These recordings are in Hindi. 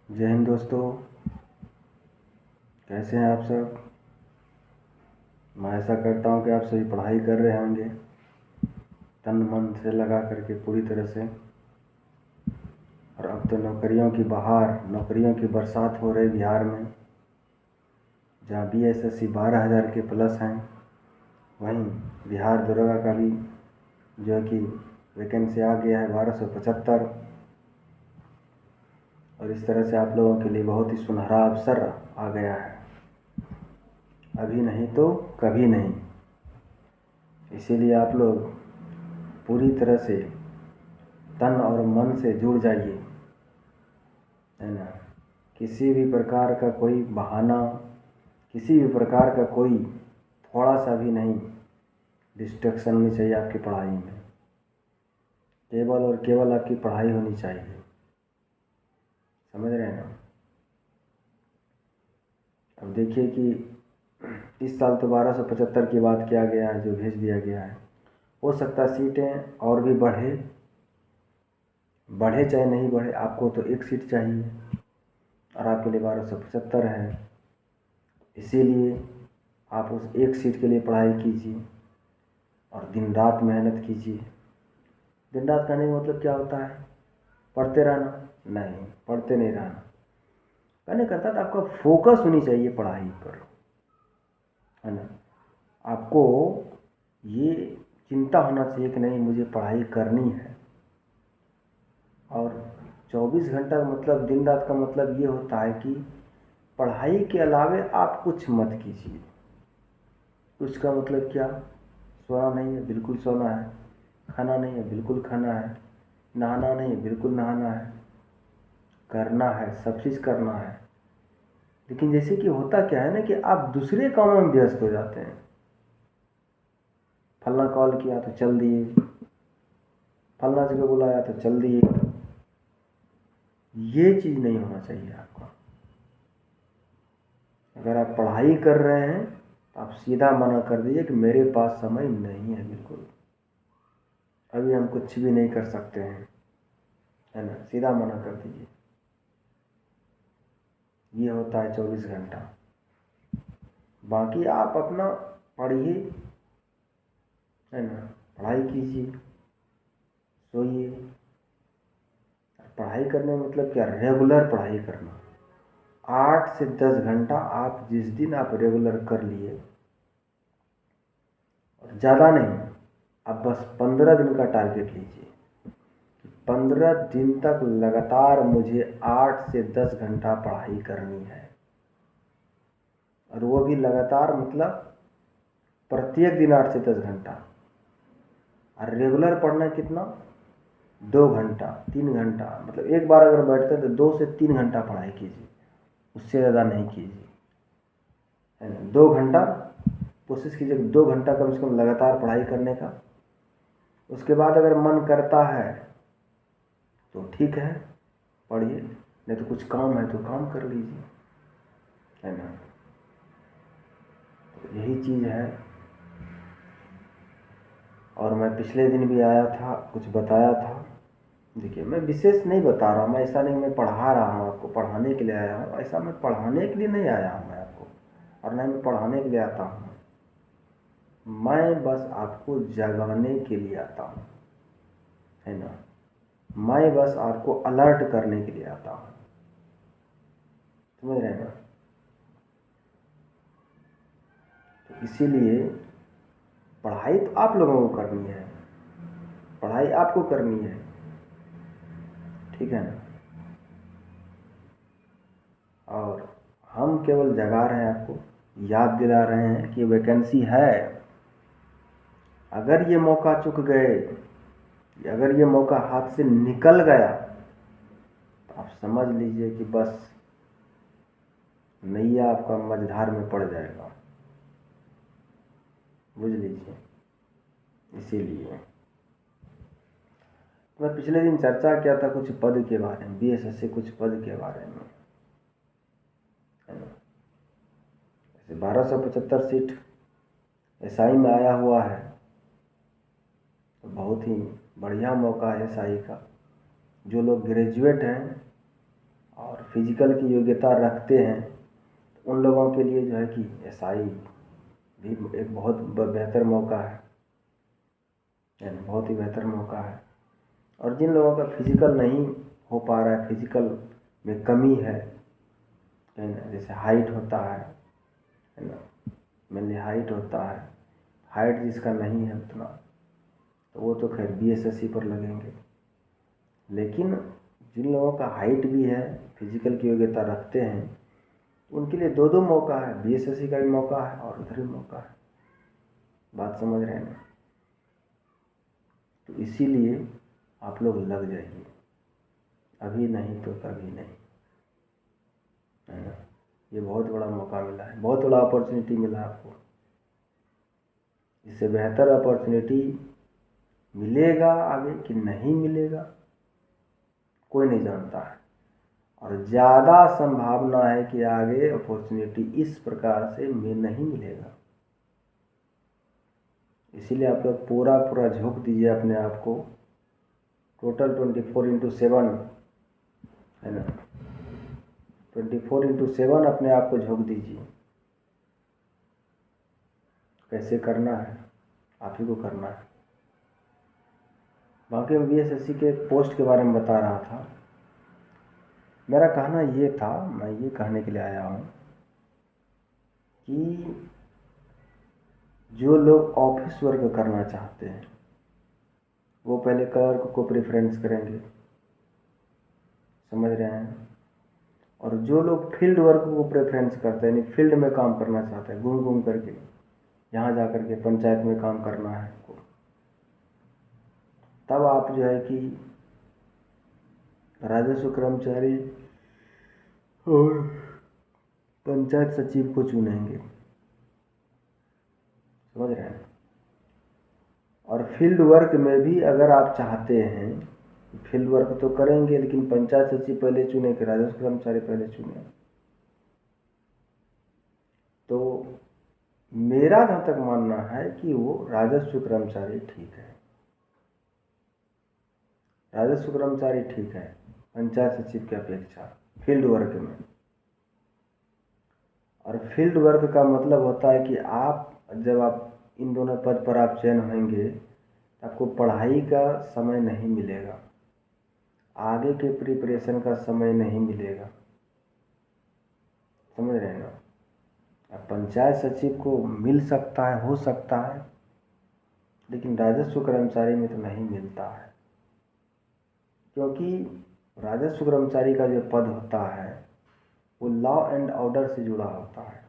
जय हिंद दोस्तों। कैसे हैं आप सब। मैं ऐसा करता हूं कि आप सभी पढ़ाई कर रहे होंगे तन मन से लगा करके पूरी तरह से। और अब तो नौकरियों की बहार, नौकरियों की बरसात हो रही बिहार में। जहां BSSC 12,000 के प्लस हैं, वहीं बिहार दरोगा का भी जो है कि वैकेंसी आ गया है 1275। और इस तरह से आप लोगों के लिए बहुत ही सुनहरा अवसर आ गया है। अभी नहीं तो कभी नहीं। इसीलिए आप लोग पूरी तरह से तन और मन से जुड़ जाइए, है ना। किसी भी प्रकार का कोई बहाना, किसी भी प्रकार का कोई थोड़ा सा भी नहीं डिस्ट्रैक्शन नहीं चाहिए आपकी पढ़ाई में। केवल और केवल आपकी पढ़ाई होनी चाहिए। समझ रहे हैं ना। अब देखिए कि इस साल तो 1275 की बात किया गया है, जो भेज दिया गया है। हो सकता है सीटें और भी बढ़े चाहे नहीं बढ़े, आपको तो एक सीट चाहिए और आपके लिए 1275 है। इसीलिए आप उस एक सीट के लिए पढ़ाई कीजिए और दिन रात मेहनत कीजिए। दिन रात कहने का मतलब क्या होता है? पढ़ते रहना? नहीं, पढ़ते नहीं रहना कहने का था। आपका फोकस होनी चाहिए पढ़ाई पर, है ना। आपको ये चिंता होना चाहिए कि नहीं, मुझे पढ़ाई करनी है। और 24 घंटा का मतलब, दिन रात का मतलब ये होता है कि पढ़ाई के अलावे आप कुछ मत कीजिए। कुछ का मतलब क्या? सोना नहीं है, बिल्कुल सोना है। खाना नहीं है, बिल्कुल खाना है। नहाना नहीं है, बिल्कुल नहाना है। करना है, सब चीज़ करना है। लेकिन जैसे कि होता क्या है ना, कि आप दूसरे कामों में व्यस्त हो जाते हैं। फलना कॉल किया तो चल दिए, फलना जगह बुलाया तो चल दिए। ये चीज़ नहीं होना चाहिए आपका। अगर आप पढ़ाई कर रहे हैं तो आप सीधा मना कर दीजिए कि मेरे पास समय नहीं है, बिल्कुल अभी हम कुछ भी नहीं कर सकते हैं, है ना। सीधा मना कर दीजिए। ये होता है 24 घंटा। बाकी आप अपना पढ़िए, है ना। पढ़ाई कीजिए, सोइए। पढ़ाई करने में मतलब क्या? रेगुलर पढ़ाई करना। 8 से 10 घंटा आप जिस दिन आप रेगुलर कर लिए, और ज़्यादा नहीं, आप बस 15 दिन का टारगेट लीजिए। 15 दिन तक लगातार मुझे 8 से 10 घंटा पढ़ाई करनी है। और वो भी लगातार मतलब प्रत्येक दिन 8 से 10 घंटा। और रेगुलर पढ़ना कितना? 2 घंटा, 3 घंटा, मतलब एक बार अगर बैठते हैं तो 2 से 3 घंटा पढ़ाई कीजिए, उससे ज़्यादा नहीं कीजिए, है ना। 2 घंटा कोशिश कीजिए, 2 घंटा कम से कम लगातार पढ़ाई करने का। उसके बाद अगर मन करता है तो ठीक है, पढ़िए, नहीं तो कुछ काम है तो काम कर लीजिए, है ना। तो यही चीज़ है। और मैं पिछले दिन भी आया था, कुछ बताया था। देखिए, मैं विशेष नहीं बता रहा हूँ, मैं ऐसा नहीं मैं पढ़ा रहा हूँ आपको, पढ़ाने के लिए आया हूँ। ऐसा मैं पढ़ाने के लिए नहीं आया हूँ मैं आपको, और ना मैं पढ़ाने के लिए आता हूँ। मैं बस आपको जगाने के लिए आता हूँ, है ना। मैं बस आपको अलर्ट करने के लिए आता हूँ। समझ रहे हैं ना। तो इसीलिए पढ़ाई तो आप लोगों को करनी है, पढ़ाई आपको करनी है, ठीक है ना। और हम केवल जगा रहे हैं, आपको याद दिला रहे हैं कि वैकेंसी है। अगर ये मौका चूक गए, अगर ये मौका हाथ से निकल गया, तो आप समझ लीजिए कि बस नैया आपका मझधार में पड़ जाएगा, बुझ लीजिए। इसीलिए मैं पिछले दिन चर्चा किया था कुछ पद के बारे में, BSSC कुछ पद के बारे में, है ना। जैसे 1275 सीट SI में आया हुआ है, तो बहुत ही बढ़िया मौका है SI का। जो लोग ग्रेजुएट हैं और फिजिकल की योग्यता रखते हैं, तो उन लोगों के लिए जो है कि एसआई भी एक बहुत बेहतर मौका है, बहुत ही बेहतर मौका है। और जिन लोगों का फिजिकल नहीं हो पा रहा है, फिजिकल में कमी है ना, जैसे हाइट होता है ना, मेनली हाइट होता है, हाइट जिसका नहीं है उतना, तो वो तो खैर बीएसएससी पर लगेंगे। लेकिन जिन लोगों का हाइट भी है, फिजिकल की योग्यता रखते हैं, उनके लिए दो मौका है, बीएसएससी का भी मौका है और उधर भी मौका है। बात समझ रहे हैं ना? तो इसीलिए आप लोग लग जाइए, अभी नहीं तो कभी नहीं, है ना। ये बहुत बड़ा मौका मिला है, बहुत बड़ा अपॉर्चुनिटी मिला आपको। इससे बेहतर अपॉर्चुनिटी मिलेगा आगे कि नहीं मिलेगा, कोई नहीं जानता है। और ज़्यादा संभावना है कि आगे अपॉर्चुनिटी इस प्रकार से नहीं मिलेगा। इसीलिए आप लोग पूरा झोंक दीजिए अपने आप को, टोटल 24/7, है ना, 24/7 अपने आप को झोंक दीजिए। कैसे करना है, आप ही को करना है। बाकी मैं बीएसएससी के पोस्ट के बारे में बता रहा था। मेरा कहना ये था, मैं ये कहने के लिए आया हूँ कि जो लोग ऑफिस वर्क करना चाहते हैं वो पहले क्लर्क को प्रेफरेंस करेंगे, समझ रहे हैं। और जो लोग फील्ड वर्क को प्रेफरेंस करते हैं, यानी फील्ड में काम करना चाहते हैं, घूम घूम करके यहाँ जा करके पंचायत में काम करना है, तब आप जो है कि राजस्व कर्मचारी और पंचायत सचिव को चुनेंगे, समझ रहे हैं। और फील्ड वर्क में भी अगर आप चाहते हैं, फील्ड वर्क तो करेंगे लेकिन पंचायत सचिव पहले चुने कि राजस्व कर्मचारी पहले चुने। तो मेरा जहाँ तक मानना है कि वो राजस्व कर्मचारी ठीक है, राजस्व कर्मचारी ठीक है पंचायत सचिव की अपेक्षा फील्ड वर्क में। और फील्ड वर्क का मतलब होता है कि आप जब आप इन दोनों पद पर आप चयन होंगे, आपको पढ़ाई का समय नहीं मिलेगा, आगे के प्रिपरेशन का समय नहीं मिलेगा, समझ रहे हैं ना। अब पंचायत सचिव को मिल सकता है, हो सकता है, लेकिन राजस्व कर्मचारी में तो नहीं मिलता है, क्योंकि राजस्व कर्मचारी का जो पद होता है वो लॉ एंड ऑर्डर से जुड़ा होता है,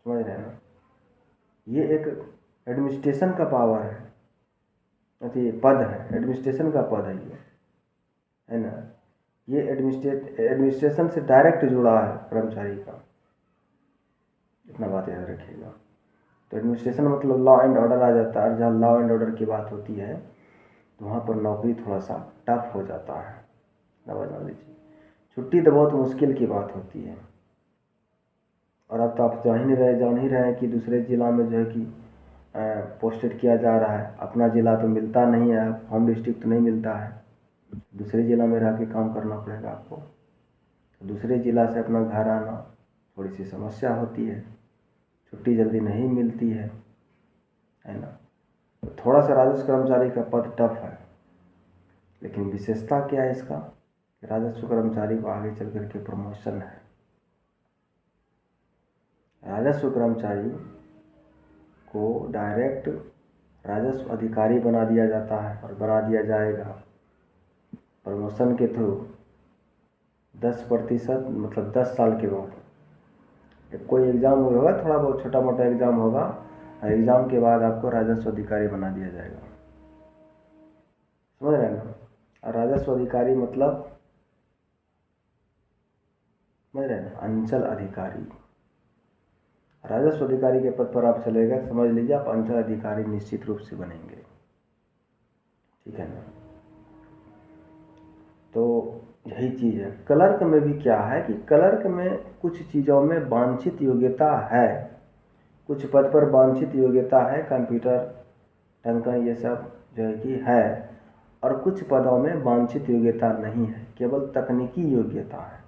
समझ रहे हैं ना। ये एक एडमिनिस्ट्रेशन का पावर है, ये पद है, एडमिनिस्ट्रेशन का पद है ये, है ना। ये एडमिनिस्ट्रेशन से डायरेक्ट जुड़ा है कर्मचारी का, इतना बात याद रखिएगा। तो एडमिनिस्ट्रेशन मतलब लॉ एंड ऑर्डर आ जाता है, और जहाँ लॉ एंड ऑर्डर की बात होती है तो वहाँ पर नौकरी थोड़ा सा टफ हो जाता है, समझ लीजिए। छुट्टी तो बहुत मुश्किल की बात होती है। और अब तो आप जान ही रहे हैं कि दूसरे ज़िला में जो है कि पोस्टेड किया जा रहा है, अपना ज़िला तो मिलता नहीं है, होम डिस्ट्रिक्ट तो नहीं मिलता है, दूसरे ज़िला में रह के काम करना पड़ेगा आपको। तो दूसरे ज़िला से अपना घर आना थोड़ी सी समस्या होती है, छुट्टी जल्दी नहीं मिलती है ना। तो थोड़ा सा राजस्व कर्मचारी का पद टफ है, लेकिन विशेषता क्या है इसका, राजस्व कर्मचारी को आगे चल करके प्रमोशन है। राजस्व कर्मचारी को डायरेक्ट राजस्व अधिकारी बना दिया जाता है और बना दिया जाएगा प्रमोशन के थ्रू 10%, मतलब 10 साल के बाद। कोई एग्ज़ाम होगा, थोड़ा बहुत छोटा मोटा एग्ज़ाम होगा, और एग्ज़ाम के बाद आपको राजस्व अधिकारी बना दिया जाएगा, समझ रहे हैं ना। और राजस्व अधिकारी मतलब समझ रहे हैं ना, अंचल अधिकारी। राजस्व अधिकारी के पद पर आप चले गए, समझ लीजिए आप अंचल अधिकारी निश्चित रूप से बनेंगे, ठीक है ना। तो यही चीज़ है। क्लर्क में भी क्या है कि क्लर्क में कुछ चीज़ों में वांछित योग्यता है, कुछ पद पर वांछित योग्यता है, कंप्यूटर टंकन ये सब जो है कि है। और कुछ पदों में वांछित योग्यता नहीं है, केवल तकनीकी योग्यता है।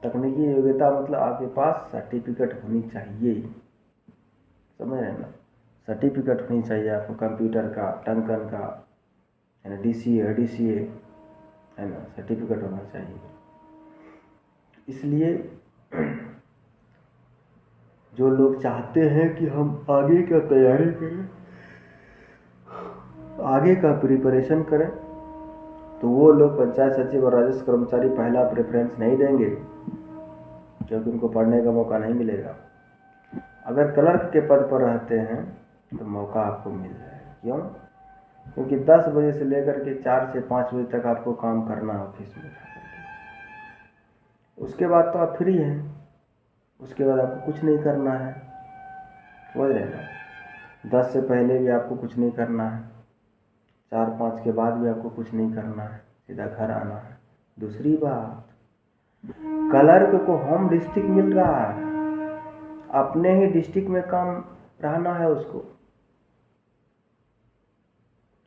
तकनीकी योग्यता मतलब आपके पास सर्टिफिकेट होनी चाहिए, समझ रहे हैं ना, सर्टिफिकेट होनी चाहिए आपको कंप्यूटर का, टंकन का, है ना, DCA है ना, सर्टिफिकेट होना चाहिए। इसलिए जो लोग चाहते हैं कि हम आगे का तैयारी करें, आगे का प्रिपरेशन करें, तो वो लोग पंचायत सचिव और राजस्व कर्मचारी पहला प्रेफरेंस नहीं देंगे, क्योंकि उनको पढ़ने का मौका नहीं मिलेगा। अगर क्लर्क के पद पर रहते हैं तो मौका आपको मिल जाएगा। क्यों? क्योंकि 10 बजे से लेकर के 4 से 5 बजे तक आपको काम करना है ऑफिस में, उसके बाद तो आप फ्री हैं, उसके बाद आपको कुछ नहीं करना है, समझ रहे हैं ना। 10 से पहले भी आपको कुछ नहीं करना है, 4-5 के बाद भी आपको कुछ नहीं करना है, सीधा घर आना है। दूसरी बात, क्लर्क को होम डिस्ट्रिक्ट मिल रहा है, अपने ही डिस्ट्रिक्ट में काम रहना है उसको।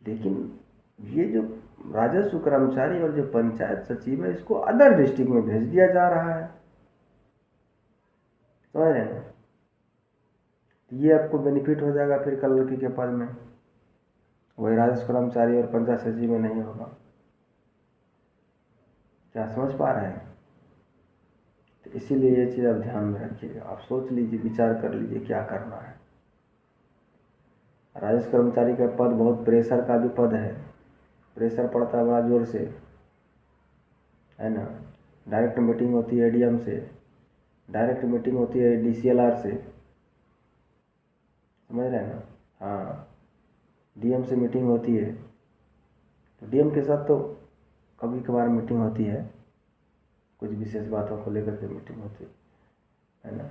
लेकिन ये जो राजस्व कर्मचारी और जो पंचायत सचिव है, इसको अदर डिस्ट्रिक्ट में भेज दिया जा रहा है, समझ रहे हैं। ये आपको बेनिफिट हो जाएगा फिर क्लर्की के पद में, वही राजस्व कर्मचारी और पंचायत सचिव में नहीं होगा। क्या समझ पा रहे हैं? तो इसीलिए ये चीज़ आप ध्यान में रखिएगा, आप सोच लीजिए, विचार कर लीजिए क्या करना है। राजस्व कर्मचारी का पद बहुत प्रेशर का भी पद है, प्रेशर पड़ता है बड़ा जोर से, है ना। डायरेक्ट मीटिंग होती है ADM से, डायरेक्ट मीटिंग होती है DCLR से, समझ रहे हैं ना। हाँ, DM से मीटिंग होती है, तो DM के साथ तो कभी कभार मीटिंग होती है, कुछ विशेष बातों को लेकर के मीटिंग होती है ना।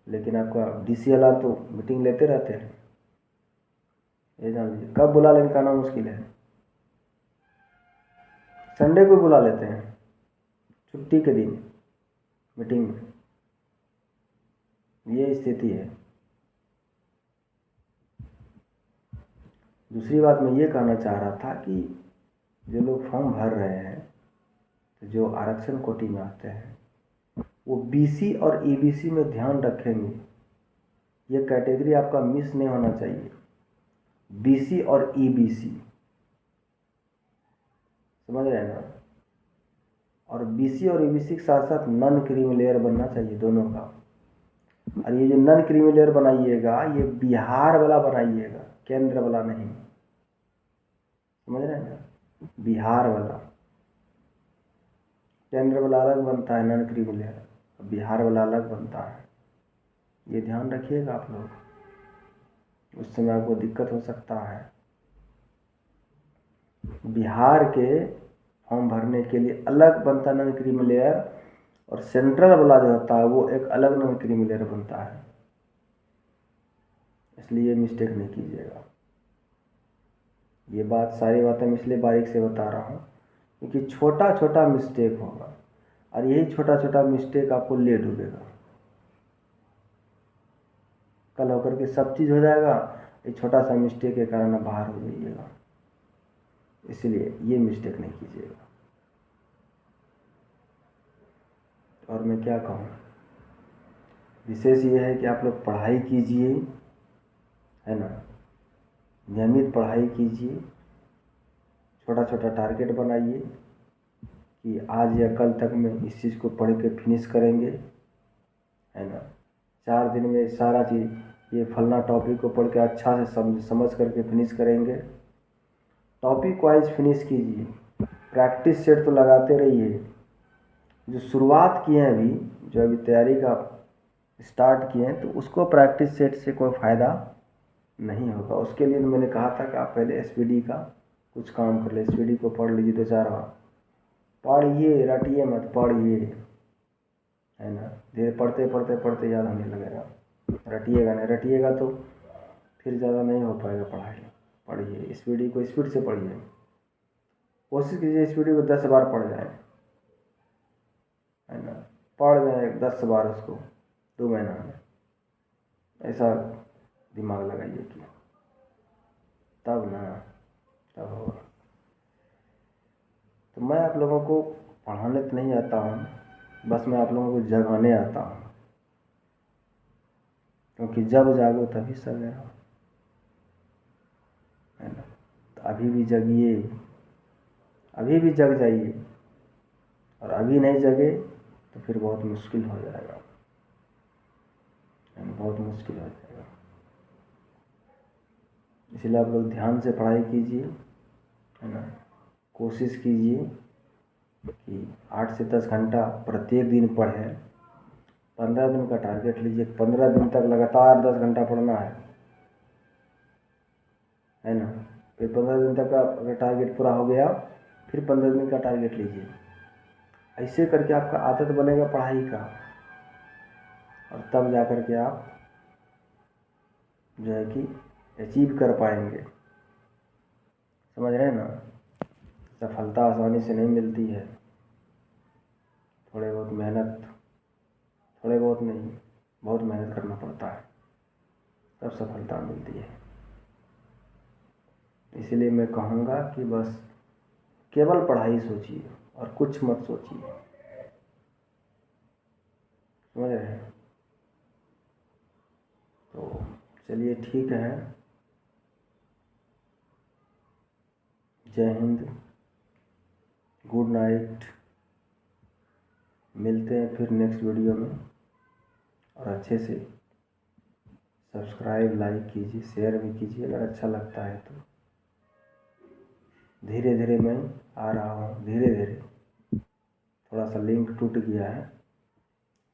लेकिन आपका DCLR तो मीटिंग लेते रहते हैं, ये जान लीजिए। कब बुला लेने का नाम मुश्किल है, संडे को बुला लेते हैं, छुट्टी के दिन मीटिंग में, ये स्थिति है। दूसरी बात मैं ये कहना चाह रहा था कि जो लोग फॉर्म भर रहे हैं, तो जो आरक्षण कोटि में आते हैं, वो BC और EBC में ध्यान रखेंगे, ये कैटेगरी आपका मिस नहीं होना चाहिए, BC और EBC, समझ रहे हैं ना। और BC और EBC के साथ साथ नॉन क्रीमी लेयर बनना चाहिए दोनों का। और ये जो नॉन क्रीमी लेयर बनाइएगा, ये बिहार वाला बनाइएगा, केंद्र वाला नहीं, समझ रहे हैं ना। बिहार वाला, केंद्र वाला अलग बनता है नॉन क्रीमी लेयर, बिहार वाला अलग बनता है, ये ध्यान रखिएगा आप लोग, उस समय आपको दिक्कत हो सकता है। बिहार के फॉर्म भरने के लिए अलग बनता है नॉन क्रीमी लेयर, और सेंट्रल वाला जो होता है वो एक अलग नॉन क्रीमी लेयर बनता है, इसलिए मिस्टेक नहीं कीजिएगा। ये बात, सारी बातें मैं इसलिए बारीक से बता रहा हूँ क्योंकि छोटा छोटा मिस्टेक होगा, और यही छोटा छोटा मिस्टेक आपको ले डूबेगा। कल होकर के सब चीज़ हो जाएगा, ये छोटा सा मिस्टेक के कारण आप बाहर हो जाइएगा, इसलिए ये मिस्टेक नहीं कीजिएगा। और मैं क्या कहूँ, विशेष ये है कि आप लोग पढ़ाई कीजिए, है ना, नियमित पढ़ाई कीजिए, छोटा छोटा टारगेट बनाइए कि आज या कल तक में इस चीज़ को पढ़ के फिनिश करेंगे, है ना। 4 दिन में सारा चीज़, ये फलना टॉपिक को पढ़ के अच्छा से समझ करके फिनिश करेंगे। टॉपिक वाइज फिनिश कीजिए, प्रैक्टिस सेट तो लगाते रहिए। जो शुरुआत किए हैं अभी, जो अभी तैयारी का स्टार्ट किए हैं, तो उसको प्रैक्टिस सेट से कोई फ़ायदा नहीं होगा। उसके लिए मैंने कहा था कि आप पहले SPD का कुछ काम कर ले, SPD को पढ़ लीजिए 2-4 बार, पढ़िए, रटिए मत, पढ़िए, है ना। धीरे पढ़ते पढ़ते पढ़ते याद होने लगेगा, रटिएगा नहीं, रटिएगा तो फिर ज़्यादा नहीं हो पाएगा पढ़ाई। पढ़िए, SPD को स्पीड से पढ़िए, कोशिश कीजिए SPD को 10 बार पढ़ जाए, है ना। पढ़ जाए 10 बार उसको 2 महीना में, ऐसा दिमाग लगाइए कि तब ना, तब होगा। तो मैं आप लोगों को पढ़ाने तो नहीं आता हूँ, बस मैं आप लोगों को जगाने आता हूँ, क्योंकि जब जागो तभी सवेरा, है ना। तो अभी भी जगिए, अभी भी जग जाइए, और अभी नहीं जगे तो फिर बहुत मुश्किल हो जाएगा, बहुत मुश्किल हो जाएगा। इसलिए आप लोग ध्यान से पढ़ाई कीजिए, है ना। कोशिश कीजिए कि 8 से 10 घंटा प्रत्येक दिन पढ़ें। 15 दिन का टारगेट लीजिए, 15 दिन तक लगातार 10 घंटा पढ़ना है ना। फिर 15 दिन तक का अगर टारगेट पूरा हो गया, फिर 15 दिन का टारगेट लीजिए। ऐसे करके आपका आदत बनेगा पढ़ाई का, और तब जा कर के आप जो है कि अचीव कर पाएंगे। समझ रहे हैं ना। सफलता आसानी से नहीं मिलती है, थोड़े बहुत मेहनत, थोड़े बहुत नहीं, बहुत मेहनत करना पड़ता है, तब सफलता मिलती है। इसीलिए मैं कहूँगा कि बस केवल पढ़ाई सोचिए और कुछ मत सोचिए। समझ रहे हैं। तो चलिए ठीक है, जय हिंद, गुड नाइट। मिलते हैं फिर नेक्स्ट वीडियो में, और अच्छे से सब्सक्राइब, लाइक कीजिए, शेयर भी कीजिए अगर अच्छा लगता है तो। धीरे धीरे मैं आ रहा हूँ, धीरे धीरे, थोड़ा सा लिंक टूट गया है,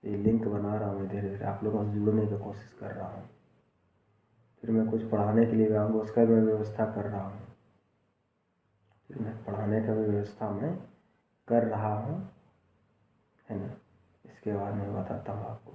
ये लिंक बना रहा हूँ धीरे धीरे, आप लोगों से जुड़ने की कोशिश कर रहा हूँ। फिर मैं कुछ पढ़ाने के लिए आऊँगा, उसका मैं व्यवस्था कर रहा हूँ, फिर मैं पढ़ाने का भी व्यवस्था मैं कर रहा हूँ, है ना। इसके बाद मैं बताता हूँ आपको।